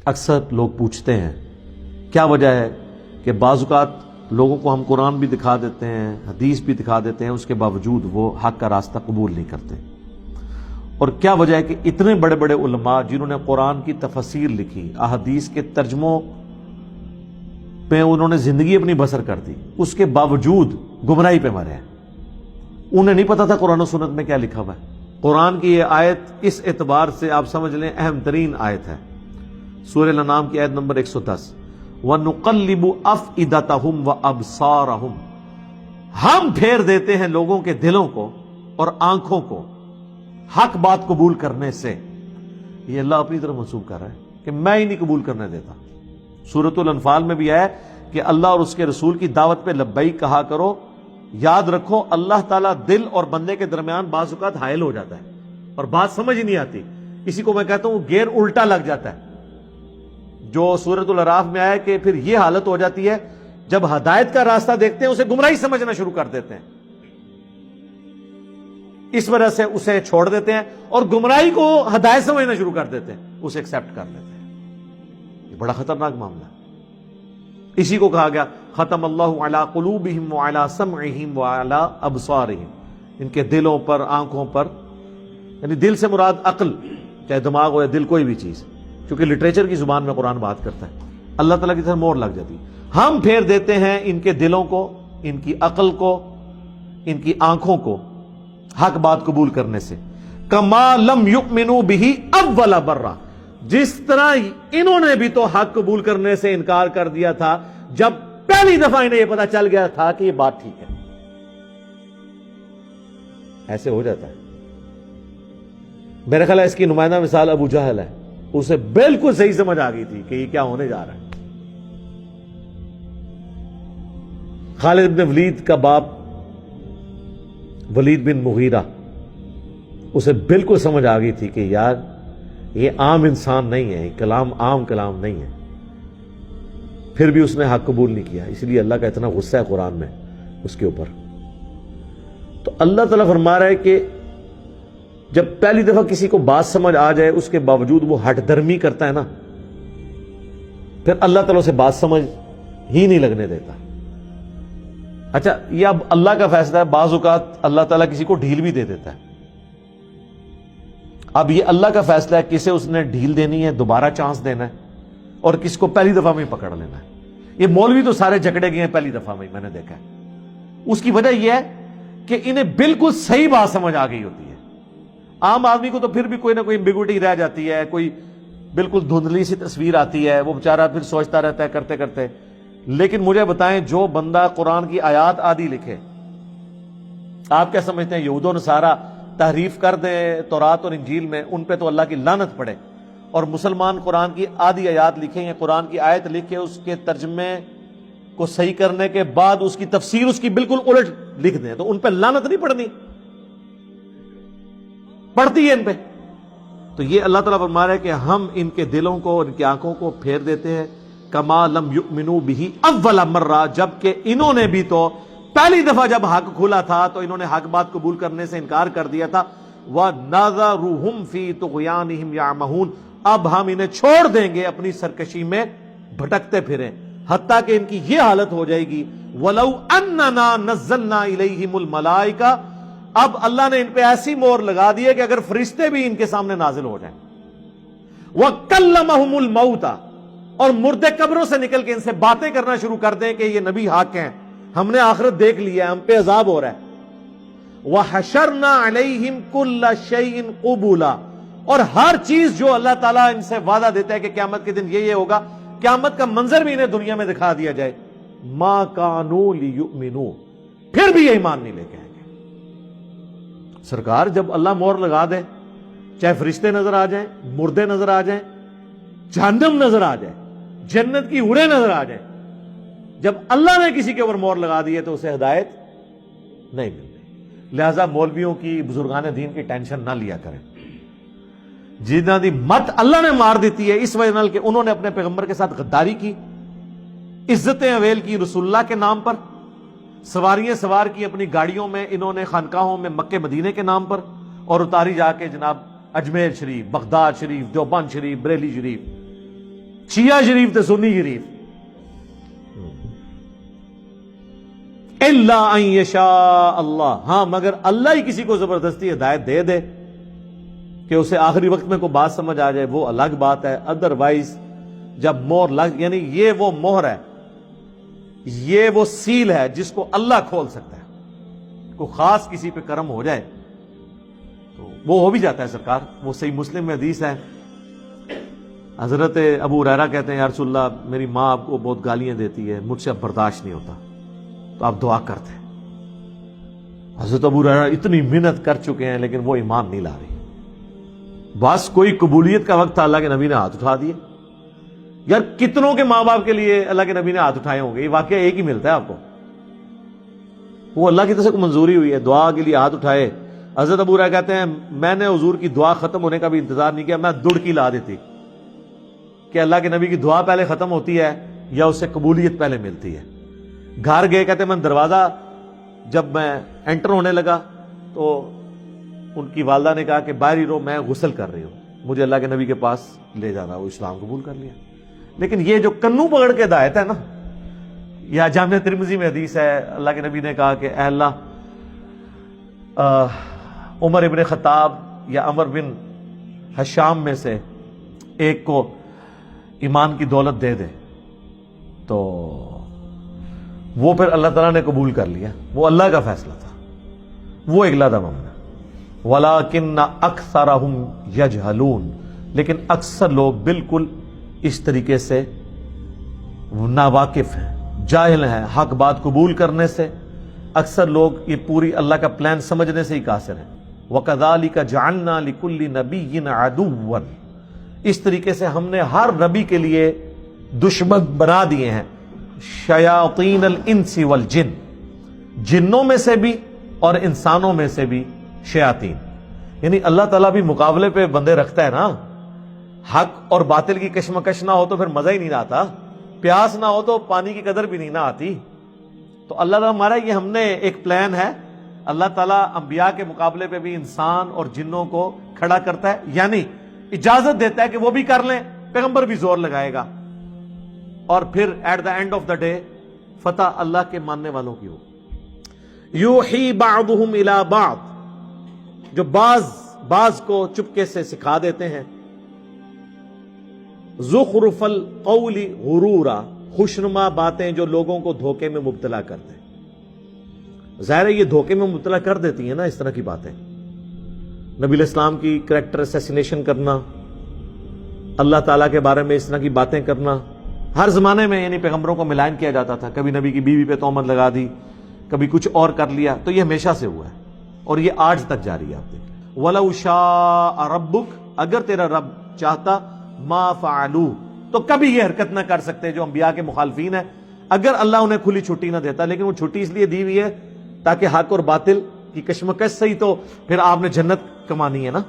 اکثر لوگ پوچھتے ہیں کیا وجہ ہے کہ بعض اوقات لوگوں کو ہم قرآن بھی دکھا دیتے ہیں، حدیث بھی دکھا دیتے ہیں، اس کے باوجود وہ حق کا راستہ قبول نہیں کرتے، اور کیا وجہ ہے کہ اتنے بڑے بڑے علماء جنہوں نے قرآن کی تفسیر لکھی، احادیث کے ترجموں پہ انہوں نے زندگی اپنی بسر کر دی، اس کے باوجود گمراہی پہ مرے ہیں۔ انہیں نہیں پتا تھا قرآن و سنت میں کیا لکھا ہوا ہے۔ قرآن کی یہ آیت اس اعتبار سے آپ سمجھ لیں اہم ترین آیت ہے، سورہ الانعام کی آیت نمبر 110، وَنُقَلِّبُ أَفْئِدَتَهُمْ وَأَبْصَارَهُمْ، ہم پھیر دیتے ہیں لوگوں کے دلوں کو اور آنکھوں کو حق بات قبول کرنے سے۔ یہ اللہ اپنی طرف منسوب کر رہا ہے کہ میں ہی نہیں قبول کرنے دیتا۔ سورۃ الانفال میں بھی آیا کہ اللہ اور اس کے رسول کی دعوت پہ لبیک کہا کرو۔ یاد رکھو اللہ تعالیٰ دل اور بندے کے درمیان بعض اوقات حائل ہو جاتا ہے اور بات سمجھ ہی نہیں آتی، کسی کو میں کہتا ہوں گیئر الٹا لگ جاتا ہے، جو سورۃ الاعراف میں آیا کہ پھر یہ حالت ہو جاتی ہے جب ہدایت کا راستہ دیکھتے ہیں اسے گمراہی سمجھنا شروع کر دیتے ہیں، اس وجہ سے اسے چھوڑ دیتے ہیں اور گمراہی کو ہدایت سمجھنا شروع کر دیتے ہیں، اسے ایکسپٹ کر لیتے ہیں۔ یہ بڑا خطرناک معاملہ ہے۔ اسی کو کہا گیا ختم اللہ علی قلوبہم وعلی سمعہم وعلی ابصارہم، ان کے دلوں پر، آنکھوں پر، یعنی دل سے مراد عقل، چاہے دماغ ہو یا دل، کوئی بھی چیز، کیونکہ لٹریچر کی زبان میں قرآن بات کرتا ہے، اللہ تعالیٰ کی طرف مور لگ جاتی۔ ہم پھیر دیتے ہیں ان کے دلوں کو، ان کی عقل کو، ان کی آنکھوں کو حق بات قبول کرنے سے، کما لم یؤمنوا بہ اول مرہ، جس طرح انہوں نے بھی تو حق قبول کرنے سے انکار کر دیا تھا جب پہلی دفعہ انہیں یہ پتا چل گیا تھا کہ یہ بات ٹھیک ہے۔ ایسے ہو جاتا ہے۔ میرے خیال ہے اس کی نمائندہ مثال ابو جہل ہے، اسے بالکل صحیح سمجھ آ گئی تھی کہ یہ کیا ہونے جا رہا ہے۔ خالد بن ولید کا باپ ولید بن مغیرہ، اسے بالکل سمجھ آ گئی تھی کہ یار یہ عام انسان نہیں ہے، یہ کلام عام کلام نہیں ہے، پھر بھی اس نے حق قبول نہیں کیا، اس لیے اللہ کا اتنا غصہ ہے قرآن میں اس کے اوپر۔ تو اللہ تعالیٰ فرما رہا ہے کہ جب پہلی دفعہ کسی کو بات سمجھ آ جائے اس کے باوجود وہ ہٹ درمی کرتا ہے نا، پھر اللہ تعالیٰ سے بات سمجھ ہی نہیں لگنے دیتا۔ اچھا، یہ اب اللہ کا فیصلہ ہے، بعض اوقات اللہ تعالیٰ کسی کو ڈھیل بھی دے دیتا ہے۔ اب یہ اللہ کا فیصلہ ہے کسے اس نے ڈھیل دینی ہے، دوبارہ چانس دینا ہے، اور کس کو پہلی دفعہ میں پکڑ لینا ہے۔ یہ مولوی تو سارے جکڑے گئے ہیں پہلی دفعہ میں نے دیکھا ہے۔ اس کی وجہ یہ ہے کہ انہیں بالکل صحیح بات سمجھ آ گئی ہوتی ہے۔ عام آدمی کو تو پھر بھی کوئی نہ کوئی ایمبیگوٹی رہ جاتی ہے، کوئی بالکل دھندلی سی تصویر آتی ہے، وہ بیچارہ پھر سوچتا رہتا ہے کرتے کرتے۔ لیکن مجھے بتائیں، جو بندہ قرآن کی آیات آدھی لکھے، آپ کیا سمجھتے ہیں یہود و نصارہ تحریف کر دیں تورات اور انجیل میں، ان پہ تو اللہ کی لعنت پڑے، اور مسلمان قرآن کی آدھی آیات لکھیں یا قرآن کی آیت لکھے، اس کے ترجمے کو صحیح کرنے کے بعد اس کی تفسیر اس کی بالکل الٹ لکھ دیں، تو ان پہ لعنت نہیں پڑنی؟ پڑتی ہے ان پہ۔ تو یہ اللہ تعالیٰ فرما رہا ہے کہ ہم ان کے دلوں کو، ان کی آنکھوں کو پھیر دیتے ہیں، کما لم یؤمنوا بہ اول مرہ، جبکہ انہوں نے بھی تو پہلی دفعہ جب حق کھلا تھا تو انہوں نے حق بات قبول کرنے سے انکار کر دیا تھا۔ وَنَذَرُهُمْ فِي طُغْيَانِهِمْ يَعْمَهُونَ، اب ہم انہیں چھوڑ دیں گے اپنی سرکشی میں بھٹکتے پھریں، حتیٰ کہ ان کی یہ حالت ہو جائے گی وَلَوْ أَنَّنَا نَزَّلْنَا إِلَيْهِمُ الْمَلَائِكَةَ، اب اللہ نے ان پہ ایسی مہر لگا دی ہے کہ اگر فرشتے بھی ان کے سامنے نازل ہو جائیں، وَكَلَّمَهُمُ الْمَوْتَ، اور مردے قبروں سے نکل کے ان سے باتیں کرنا شروع کر دیں کہ یہ نبی حق ہیں، ہم نے آخرت دیکھ لیا ہے، ہم پہ عذاب ہو رہا ہے۔ وَحَشَرْنَا عَلَيْهِمْ كُلَّ شَيْءٍ قُبُولًا، اور ہر چیز جو اللہ تعالیٰ ان سے وعدہ دیتا ہے کہ قیامت کے دن یہ ہوگا، قیامت کا منظر بھی انہیں دنیا میں دکھا دیا جائے، مَا كَانُوا لِيُؤْمِنُوا، پھر بھی یہ ایمان نہیں لے کے آئیں گے۔ سرکار جب اللہ مہر لگا دے، چاہے فرشتے نظر آ جائیں، مردے نظر آ جائیں، جہنم نظر آ جائے، جنت کی حوریں نظر آ جائیں، جب اللہ نے کسی کے اوپر مہر لگا دی ہے تو اسے ہدایت نہیں ملتی۔ لہذا مولویوں کی، بزرگان دین کی ٹینشن نہ لیا کریں، جنہاں دی مت اللہ نے مار دیتی ہے اس وجہ کہ انہوں نے اپنے پیغمبر کے ساتھ غداری کی، عزتیں اویل کی رسول اللہ کے نام پر، سواریاں سوار کی اپنی گاڑیوں میں انہوں نے خانقاہوں میں مکے مدینے کے نام پر، اور اتاری جا کے جناب اجمیر شریف، بغداد شریف، دیوبند شریف، بریلی شریف، شیعہ شریف تے سنی شریف، الا ان یشاء اللہ، ہاں مگر اللہ ہی کسی کو زبردستی ہدایت دے دے کہ اسے آخری وقت میں کوئی بات سمجھ آ جائے، وہ الگ بات ہے۔ ادروائز جب مہر لگ، یعنی یہ وہ مہر ہے، یہ وہ سیل ہے جس کو اللہ کھول سکتا ہے۔ کوئی خاص کسی پہ کرم ہو جائے تو وہ ہو بھی جاتا ہے سرکار۔ وہ صحیح مسلم میں حدیث ہے، حضرت ابو ہریرہ کہتے ہیں یا رسول اللہ میری ماں آپ کو بہت گالیاں دیتی ہے، مجھ سے اب برداشت نہیں ہوتا، تو آپ دعا کرتے ہیں۔ حضرت ابو ہریرہ اتنی محنت کر چکے ہیں لیکن وہ ایمان نہیں لا رہی۔ بس کوئی قبولیت کا وقت تھا، اللہ کے نبی نے ہاتھ اٹھا دیے۔ یار کتنوں کے ماں باپ کے لیے اللہ کے نبی نے ہاتھ اٹھائے ہوں گے؟ یہ واقعہ ایک ہی ملتا ہے آپ کو۔ وہ اللہ کی طرف سے منظوری ہوئی ہے، دعا کے لیے ہاتھ اٹھائے۔ حضرت ابو ہریرہ کہتے ہیں میں نے حضور کی دعا ختم ہونے کا بھی انتظار نہیں کیا، میں دڑکی لا دیتی کہ اللہ کے نبی کی دعا پہلے ختم ہوتی ہے یا اسے قبولیت پہلے ملتی ہے۔ گھر گئے، کہتے ہیں میں دروازہ جب میں انٹر ہونے لگا تو ان کی والدہ نے کہا کہ باہر ہی رہو، میں غسل کر رہی ہوں، مجھے اللہ کے نبی کے پاس لے جانا۔ وہ اسلام قبول کر لیا۔ لیکن یہ جو کنو پکڑ کے ہدایت ہے نا، یا جامعہ ترمذی میں حدیث ہے، اللہ کے نبی نے کہا کہ اے اللہ عمر ابن خطاب یا عمر بن حشام میں سے ایک کو ایمان کی دولت دے دے، تو وہ پھر اللہ تعالیٰ نے قبول کر لیا۔ وہ اللہ کا فیصلہ تھا، وہ ایک لادہ ممن ہے۔ وَلَٰكِنَّ أَكْثَرَهُمْ يَجْهَلُونَ، لیکن اکثر لوگ بالکل اس طریقے سے ناواقف ہیں، جاہل ہیں حق بات قبول کرنے سے۔ اکثر لوگ یہ پوری اللہ کا پلان سمجھنے سے ہی قاصر ہیں۔ وَكَذَلِكَ جَعَلْنَا لِكُلِّ نَبِيٍّ عَدُوًّا، اس طریقے سے ہم نے ہر نبی کے لیے دشمن بنا دیے ہیں۔ شیاطین الانس والجن، جنوں میں سے بھی اور انسانوں میں سے بھی شیاطین۔ یعنی اللہ تعالیٰ بھی مقابلے پہ بندے رکھتا ہے نا۔ حق اور باطل کی کشمکش نہ ہو تو پھر مزہ ہی نہیں آتا، پیاس نہ ہو تو پانی کی قدر بھی نہیں نہ آتی۔ تو اللہ تعالیٰ ہمارا یہ ہم نے ایک پلان ہے، اللہ تعالیٰ انبیاء کے مقابلے پہ بھی انسان اور جنوں کو کھڑا کرتا ہے، یعنی اجازت دیتا ہے کہ وہ بھی کر لیں، پیغمبر بھی زور لگائے گا، اور پھر at the end of the day فتح اللہ کے ماننے والوں کی ہو۔ یوحی بعضهم الی بعض، جو بعض کو چپکے سے سکھا دیتے ہیں۔ زخرف القول غرورا، خوشنما باتیں جو لوگوں کو دھوکے میں مبتلا کرتے ہیں۔ ظاہر ہے یہ دھوکے میں مبتلا کر دیتی ہیں نا اس طرح کی باتیں۔ نبی علیہ السلام کی کریکٹر اسیسینیشن کرنا، اللہ تعالیٰ کے بارے میں اس طرح کی باتیں کرنا، ہر زمانے میں یعنی پیغمبروں کو ملائن کیا جاتا تھا۔ کبھی نبی کی بیوی پہ تہمت لگا دی، کبھی کچھ اور کر لیا، تو یہ ہمیشہ سے ہوا ہے اور یہ آج تک جاری ہے۔ آپ دیکھیں وَلَوْ شَاءَ رَبُّكَ، اگر تیرا رب چاہتا، مَا فَعَلُوا، تو کبھی یہ حرکت نہ کر سکتے جو انبیاء کے مخالفین ہیں۔ اگر اللہ انہیں کھلی چھٹی نہ دیتا، لیکن وہ چھٹی اس لیے دی ہوئی ہے تاکہ حق اور باطل کی کشمکش سے ہی تو پھر آپ نے جنت کمانی ہے نا۔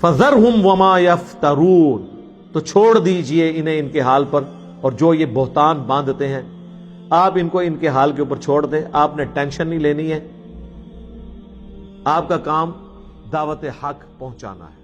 فَذَرْهُمْ وَمَا يَفْتَرُونَ، تو چھوڑ دیجئے انہیں ان کے حال پر، اور جو یہ بہتان باندھتے ہیں آپ ان کو ان کے حال کے اوپر چھوڑ دیں۔ آپ نے ٹینشن نہیں لینی ہے، آپ کا کام دعوت حق پہنچانا ہے۔